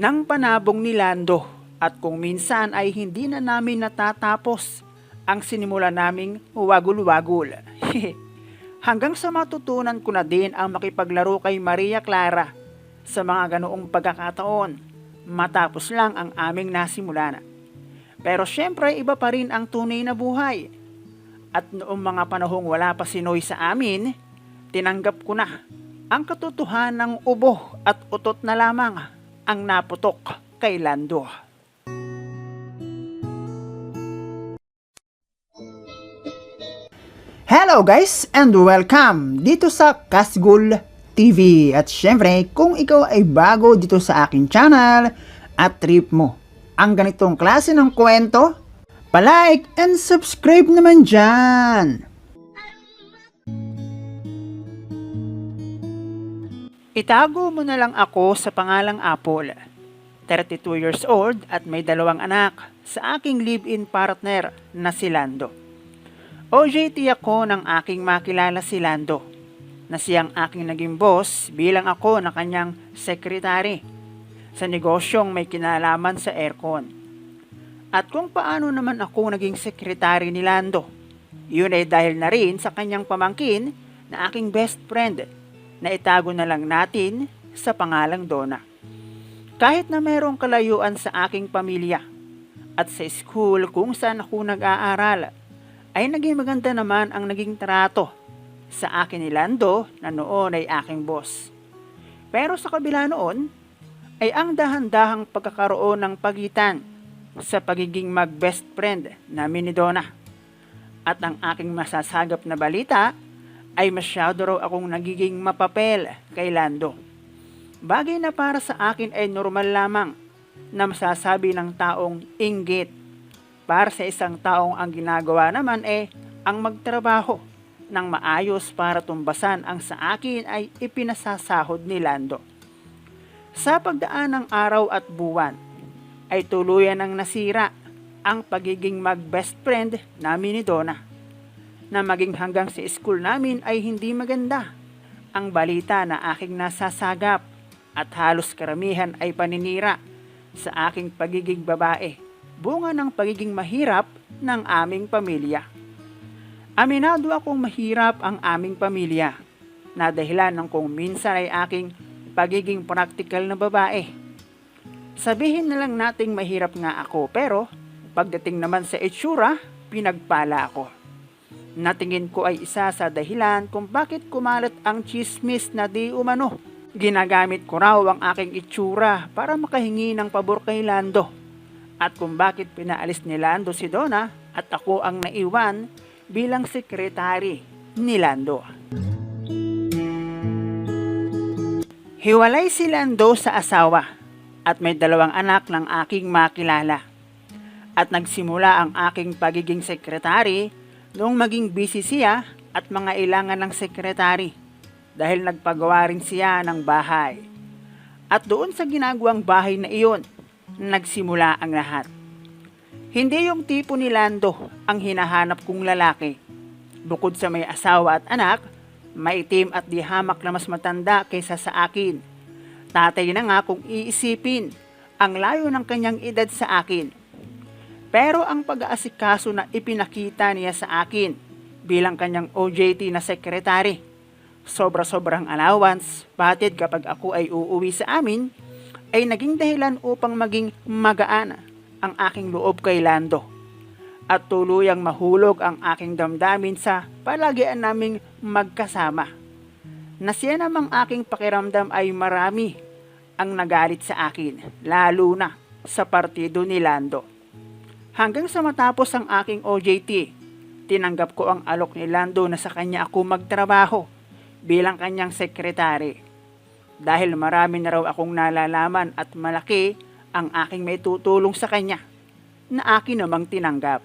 ng panabong ni Lando at kung minsan ay hindi na namin natatapos ang sinimula naming wagul-wagul. Hanggang sa matutunan ko na din ang makipaglaro kay Maria Clara sa mga ganoong pagkakataon matapos lang ang aming nasimulan. Pero syempre iba pa rin ang tunay na buhay. At noong mga panahong wala pa si Noy sa amin, tinanggap ko na ang katotohanan ng ubo at utot na lamang ang naputok kay Lando. Hello guys and welcome dito sa Kasgul TV. At syempre kung ikaw ay bago dito sa aking channel at trip mo ang ganitong klase ng kwento, palike and subscribe naman dyan. Itago mo na lang ako sa pangalang Apple. 32 years old at may 2 anak sa aking live-in partner na si Lando. OJT ako ng aking makilala si Lando, na siyang aking naging boss bilang ako na kanyang sekretary sa negosyong may kinalaman sa aircon. At kung paano naman ako naging sekretary ni Lando, yun ay dahil na rin sa kanyang pamangkin na aking best friend na itago na lang natin sa pangalang Donna. Kahit na merong kalayuan sa aking pamilya at sa school kung saan ako nag-aaral, ay naging maganda naman ang naging trato sa akin ni Lando na noon ay aking boss. Pero sa kabila noon, ay ang dahan-dahang pagkakaroon ng pagitan sa pagiging mag-best friend namin ni Donna. At ang aking masasagap na balita ay masyado raw akong nagiging mapapel kay Lando. Bagay na para sa akin ay normal lamang na masasabi ng taong inggit. Para sa isang taong ang ginagawa naman ang magtrabaho ng maayos para tumbasan ang sa akin ay ipinasasahod ni Lando. Sa pagdaan ng araw at buwan ay tuluyan ng nasira ang pagiging mag-best friend namin ni Donna, na maging hanggang sa school namin ay hindi maganda ang balita na aking nasasagap at halos karamihan ay paninira sa aking pagiging babae, bunga ng pagiging mahirap ng aming pamilya. Aminado akong mahirap ang aming pamilya, na dahilan ng kung minsan ay aking pagiging praktikal na babae. Sabihin na lang nating mahirap nga ako, pero pagdating naman sa itsura, pinagpala ako. Natingin ko ay isa sa dahilan kung bakit kumalat ang chismis na di umano ginagamit ko raw ang aking itsura para makahingi ng pabor kay Lando. At kung bakit pinaalis ni Lando si Donna at ako ang naiwan bilang sekretary ni Lando. Hiwalay si Lando sa asawa at may 2 anak ng aking makilala. At nagsimula ang aking pagiging sekretary noong maging busy siya at mga ilangan ng sekretary dahil nagpagawa rin siya ng bahay. At doon sa ginagawang bahay na iyon, nagsimula ang lahat. Hindi yung tipo ni Lando ang hinahanap kong lalaki. Bukod sa may asawa at anak, maitim at di hamak na mas matanda kaysa sa akin. Tatay na nga kung iisipin ang layo ng kanyang edad sa akin. Pero ang pag-aasikaso na ipinakita niya sa akin bilang kanyang OJT na sekretary, sobra-sobrang allowance, patid kapag ako ay uuwi sa amin, ay naging dahilan upang maging magaan ang aking loob kay Lando. At tuluyang mahulog ang aking damdamin sa palagian naming magkasama. Na siya namang aking pakiramdam ay marami ang nagalit sa akin, lalo na sa partido ni Lando. Hanggang sa matapos ang aking OJT, tinanggap ko ang alok ni Lando na sa kanya ako magtrabaho bilang kanyang sekretary. Dahil marami na raw akong nalalaman at malaki ang aking may tutulong sa kanya na akin namang tinanggap.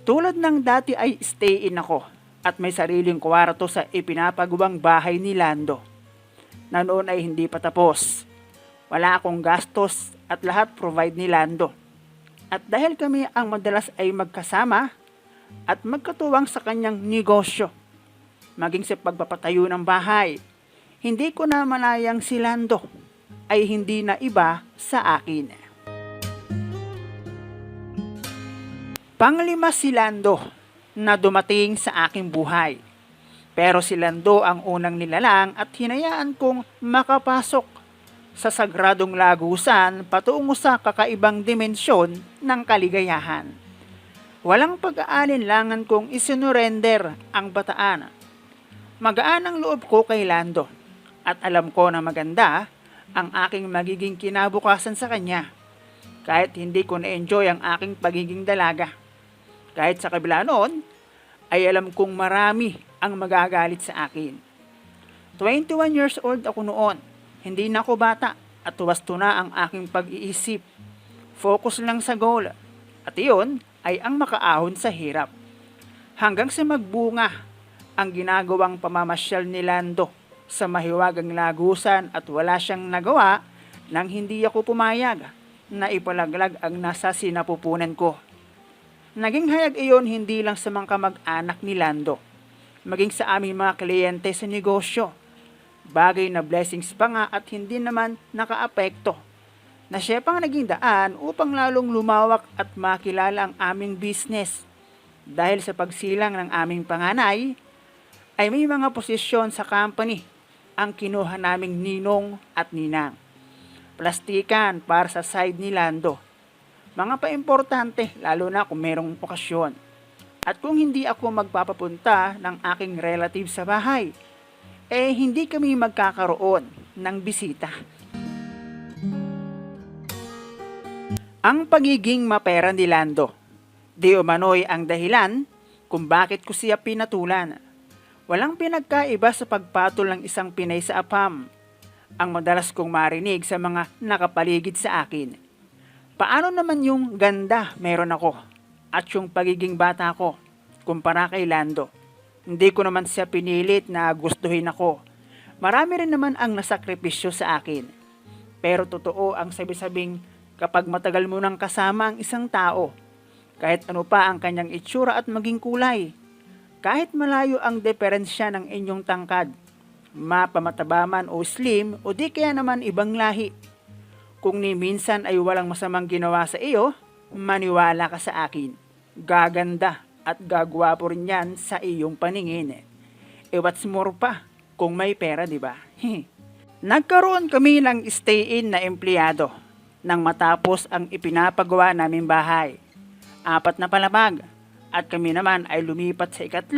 Tulad ng dati ay stay-in ako at may sariling kwarto sa ipinapagawang bahay ni Lando, na noon ay hindi pa tapos. Wala akong gastos at lahat provide ni Lando. At dahil kami ang madalas ay magkasama at magkatuwang sa kanyang negosyo, maging sa pagpapatayo ng bahay, hindi ko na malayang si Lando ay hindi na iba sa akin. Panglima si Lando na dumating sa aking buhay. Pero si Lando ang unang nilalang at hinayaan kong makapasok sa sagradong lagusan patungo sa kakaibang dimensyon ng kaligayahan. Walang pag-aalinlangan kong isinurrender ang bataan. Magaan ang loob ko kay Lando at alam ko na maganda ang aking magiging kinabukasan sa kanya kahit hindi ko na-enjoy ang aking pagiging dalaga. Kahit sa kabila noon, ay alam kong marami ang magagalit sa akin. 21 years old ako noon, hindi na ako bata at wasto na ang aking pag-iisip. Focus lang sa goal at iyon ay ang makaahon sa hirap. Hanggang sa magbunga ang ginagawang pamamasyal ni Lando sa mahiwagang lagusan at wala siyang nagawa nang hindi ako pumayag na ipalaglag ang nasa sinapupunan ko. Naging hayag iyon hindi lang sa mga kamag-anak ni Lando, maging sa aming mga kliyente sa negosyo. Bagay na blessings pa nga at hindi naman nakaapekto, na siya pang naging daan upang lalong lumawak at makilala ang aming business. Dahil sa pagsilang ng aming panganay, ay may mga posisyon sa company ang kinuha naming ninong at ninang. Plastikan para sa side ni Lando. Mga paimportante lalo na kung merong okasyon. At kung hindi ako magpapapunta ng aking relative sa bahay, hindi kami magkakaroon ng bisita. Ang pagiging mapera ni Lando, di umano'y ang dahilan kung bakit ko siya pinatulan. Walang pinagkaiba sa pagpatol ng isang Pinay sa APAM, ang madalas kong marinig sa mga nakapaligid sa akin. Paano naman yung ganda meron ako at yung pagiging bata ko kumpara kay Lando? Hindi ko naman siya pinilit na gustuhin ako. Marami rin naman ang nasakripisyo sa akin. Pero totoo ang sabi-sabing kapag matagal mo nang kasama ang isang tao, kahit ano pa ang kanyang itsura at maging kulay, kahit malayo ang diferensya ng inyong tangkad, mapamataba man o slim o di kaya naman ibang lahi, kung ni minsan ay walang masamang ginawa sa iyo, maniwala ka sa akin. Gaganda at gagwapo rin yan sa iyong paningin. What's more pa kung may pera, di ba? Nagkaroon kami ng stay-in na empleyado nang matapos ang ipinapagawa naming bahay. 4 na palapag at kami naman ay lumipat sa 3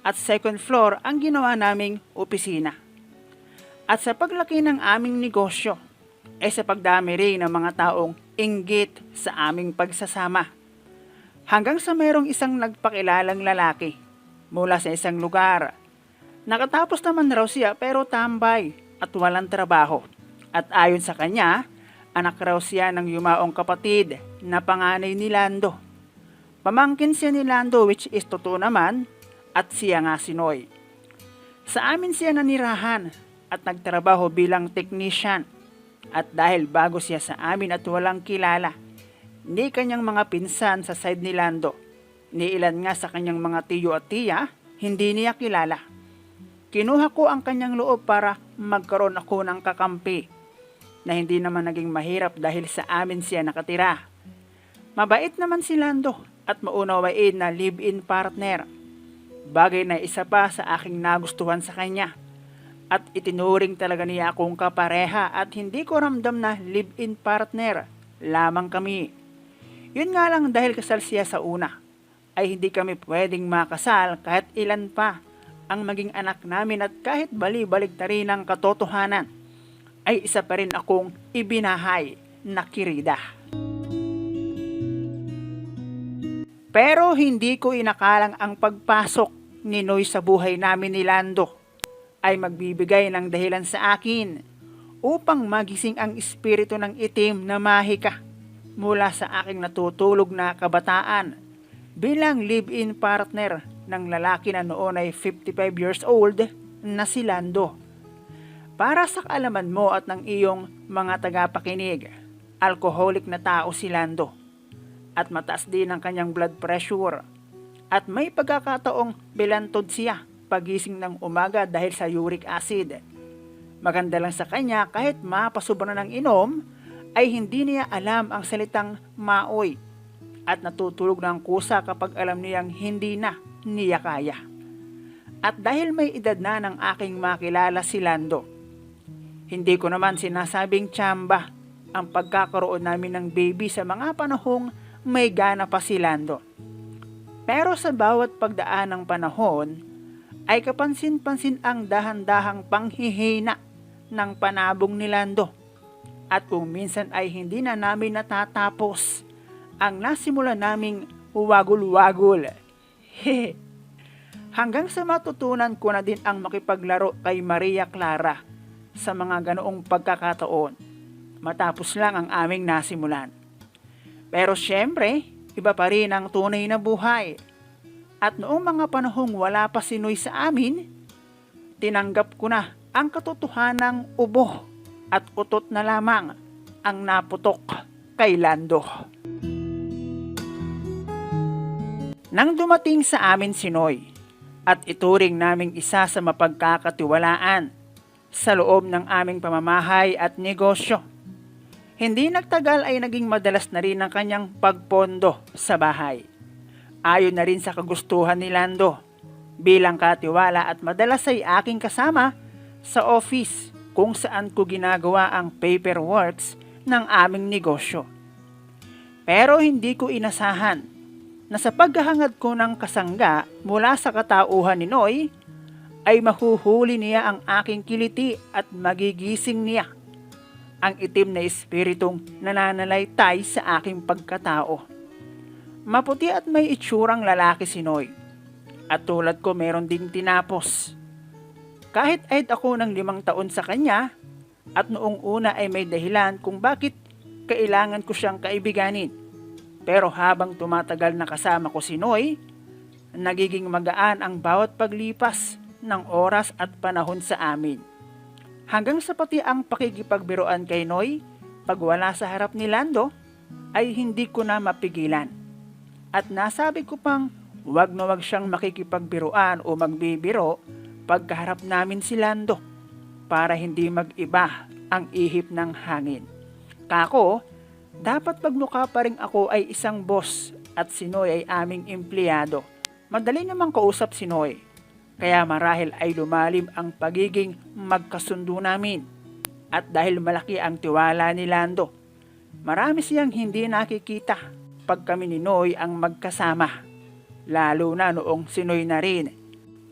at 2nd floor ang ginawa naming opisina. At sa paglaki ng aming negosyo, sa pagdami rin ng mga taong inggit sa aming pagsasama. Hanggang sa mayroong isang nagpakilalang lalaki mula sa isang lugar. Nakatapos naman raw siya pero tambay at walang trabaho. At ayon sa kanya, anak raw siya ng yumaong kapatid na panganay ni Lando. Pamangkin siya ni Lando which is totoo naman at siya nga si Noy. Sa amin siya nanirahan at nagtrabaho bilang technician. At dahil bago siya sa amin at walang kilala, ni kanyang mga pinsan sa side ni Lando, ni ilan nga sa kanyang mga tiyo at tiya, hindi niya kilala. Kinuha ko ang kanyang loob para magkaroon ako ng kakampi, na hindi naman naging mahirap dahil sa amin siya nakatira. Mabait naman si Lando at maunawain na live-in partner. Bagay na isa pa sa aking nagustuhan sa kanya. At itinuring talaga niya akong kapareha at hindi ko ramdam na live-in partner lamang kami. Yun nga lang dahil kasal siya sa una, ay hindi kami pwedeng makasal kahit ilan pa ang maging anak namin at kahit bali-baligtari ng katotohanan, ay isa pa rin akong ibinahay na kirida. Pero hindi ko inakalang ang pagpasok ni Noy sa buhay namin ni Lando ay magbibigay ng dahilan sa akin upang magising ang espiritu ng itim na mahika mula sa aking natutulog na kabataan bilang live-in partner ng lalaki na noon ay 55 years old na si Lando. Para sa kaalaman mo at ng iyong mga tagapakinig, alcoholic na tao si Lando at mataas din ang kanyang blood pressure at may pagkakataong bilantod siya pagising ng umaga dahil sa uric acid. Maganda lang sa kanya kahit mapasobra ng inom ay hindi niya alam ang salitang maoy at natutulog ng kusa kapag alam niyang hindi na niya kaya. At dahil may edad na ng aking makilala si Lando, hindi ko naman sinasabing tsamba ang pagkakaroon namin ng baby sa mga panahong may gana pa si Lando. Pero sa bawat pagdaan ng panahon, ay kapansin-pansin ang dahan-dahang panghihina ng panabong ni Lando. At kung minsan ay hindi na namin natatapos ang nasimula naming wagul-wagul. Hanggang sa matutunan ko na din ang makipaglaro kay Maria Clara sa mga ganoong pagkakataon matapos lang ang aming nasimulan. Pero syempre, iba pa rin ang tunay na buhay. At noong mga panahong wala pa si Noy sa amin, tinanggap ko na ang katotohanang ubo at utot na lamang ang naputok kay Lando. Nang dumating sa amin si Noy at ituring naming isa sa mapagkakatiwalaan sa loob ng aming pamamahay at negosyo, hindi nagtagal ay naging madalas na rin ang kanyang pagpondo sa bahay. Ayon na rin sa kagustuhan ni Lando bilang katiwala at madalas ay aking kasama sa office kung saan ko ginagawa ang paperworks ng aming negosyo. Pero hindi ko inasahan na sa paghahangad ko ng kasangga mula sa katauhan ni Noy, ay mahuhuli niya ang aking kiliti at magigising niya ang itim na espiritong nananalaytay sa aking pagkatao. Maputi at may itsurang lalaki si Noy, at tulad ko meron ding tinapos. Kahit edad ako ng 5 taon sa kanya, at noong una ay may dahilan kung bakit kailangan ko siyang kaibiganin. Pero habang tumatagal na kasama ko si Noy, nagiging magaan ang bawat paglipas ng oras at panahon sa amin. Hanggang sa pati ang pakikipagbiruan kay Noy, pag wala sa harap ni Lando, ay hindi ko na mapigilan. At nasabi ko pang wag na wag siyang makikipagbiruan o magbibiro pagkaharap namin si Lando para hindi mag-iba ang ihip ng hangin. Kako, dapat pagmukha pa rin ako ay isang boss at si Noy ay aming empleyado. Madali namang kausap si Noy, kaya marahil ay lumalim ang pagiging magkasundo namin. At dahil malaki ang tiwala ni Lando, marami siyang hindi nakikita pag kami ni Noy ang magkasama. Lalo na noong si Noy na rin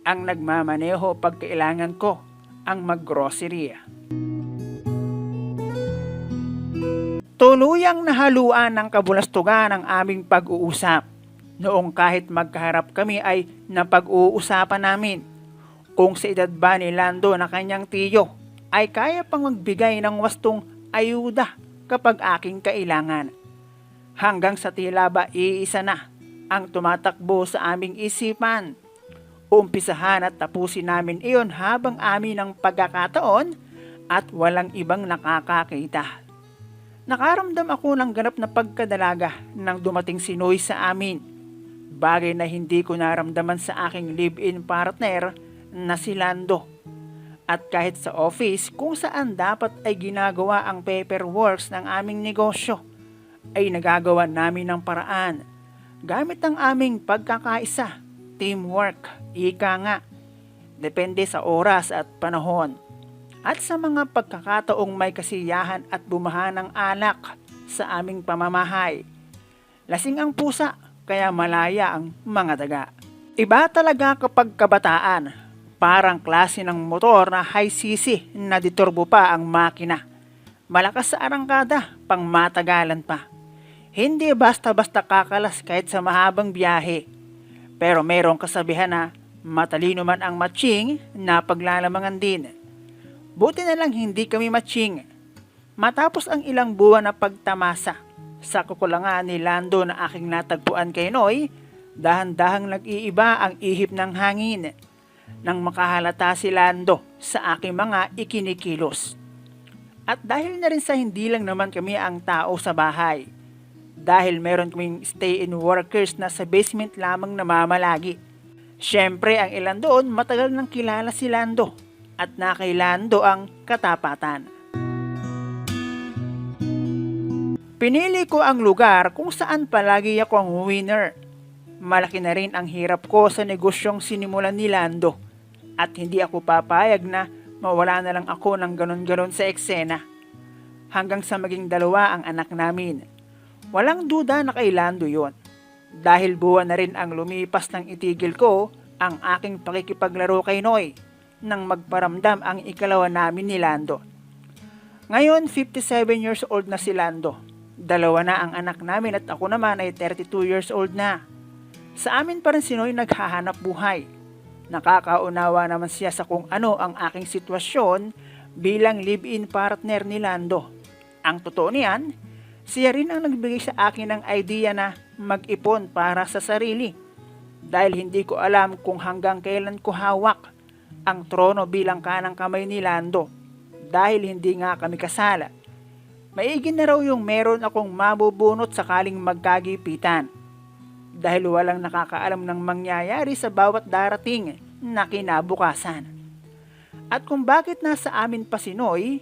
ang nagmamaneho pag kailangan ko ang maggrocery. Tuluyang nahaluan ng kabulastugan ang aming pag-uusap. Noong kahit magkaharap kami ay napag-uusapan namin kung sa edad ba ni Lando na kanyang tiyo ay kaya pang magbigay ng wastong ayuda kapag aking kailangan. Hanggang sa tila ba iisa na ang tumatakbo sa aming isipan. Umpisahan at tapusin namin iyon habang amin ang pagkakataon at walang ibang nakakakita. Nakaramdam ako ng ganap na pagkadalaga nang dumating si Noy sa amin. Bagay na hindi ko naramdaman sa aking live-in partner na si Lando. At kahit sa office kung saan dapat ay ginagawa ang paperworks ng aming negosyo, ay nagagawa namin ng paraan gamit ang aming pagkakaisa, teamwork, ika nga. Depende sa oras at panahon. At sa mga pagkakataong may kasiyahan at bumaha ng alak sa aming pamamahay. Lasing ang pusa, kaya malaya ang mga daga. Iba talaga kapag kabataan, parang klase ng motor na high cc na diturbo pa ang makina. Malakas sa arangkada, pang matagalan pa. Hindi basta-basta kakalas kahit sa mahabang biyahe. Pero merong kasabihan na matalino man ang matching na paglalamangan din. Buti na lang hindi kami matching. Matapos ang ilang buwan na pagtamasa sa kukulangan ni Lando na aking natagpuan kay Noy, dahan-dahang nag-iiba ang ihip ng hangin nang makahalata si Lando sa aking mga ikinikilos. At dahil na rin sa hindi lang naman kami ang tao sa bahay, dahil meron kaming stay-in workers na sa basement lamang namamalagi. Syempre ang ilan doon matagal nang kilala si Lando at na kay Lando ang katapatan. Pinili ko ang lugar kung saan palagi ako ang winner. Malaki na rin ang hirap ko sa negosyong sinimulan ni Lando at hindi ako papayag na mawala na lang ako ng ganon-ganon sa eksena. Hanggang sa maging dalawa ang anak namin. Walang duda na kay Lando yon. Dahil buwan na rin ang lumipas nang itigil ko ang aking pakikipaglaro kay Noy nang magparamdam ang ikalawa namin ni Lando. Ngayon 57 years old na si Lando. Dalawa na ang anak namin at ako naman ay 32 years old na. Sa amin pa rin si Noy naghahanap buhay. Nakakaunawa naman siya sa kung ano ang aking sitwasyon bilang live-in partner ni Lando. Ang totoo niyan, siya rin ang nagbigay sa akin ng idea na mag-ipon para sa sarili. Dahil hindi ko alam kung hanggang kailan ko hawak ang trono bilang kanang kamay ni Lando. Dahil hindi nga kami kasala. Maigi na raw yung meron akong mabubunot sakaling magkagipitan. Dahil walang nakakaalam ng mangyayari sa bawat darating na kinabukasan. At kung bakit nasa amin pa si Noy,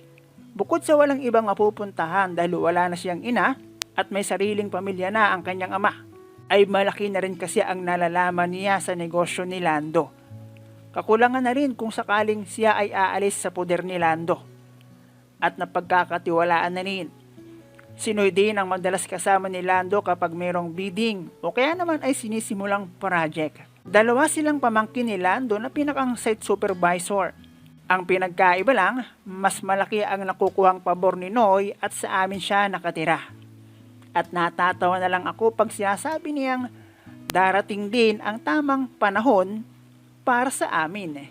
bukod sa walang ibang mapupuntahan dahil wala na siyang ina at may sariling pamilya na ang kanyang ama, ay malaki na rin kasi ang nalalaman niya sa negosyo ni Lando. Kakulangan na rin kung sakaling siya ay aalis sa poder ni Lando. At napagkakatiwalaan na rin. Si Noy din ang madalas kasama ni Lando kapag mayroong bidding o kaya naman ay sinisimulang project. Dalawa silang pamangkin ni Lando na pinakang site supervisor. Ang pinagkaiba lang, mas malaki ang nakukuhang pabor ni Noy at sa amin siya nakatira. At natatawa na lang ako pag sinasabi niyang darating din ang tamang panahon para sa amin.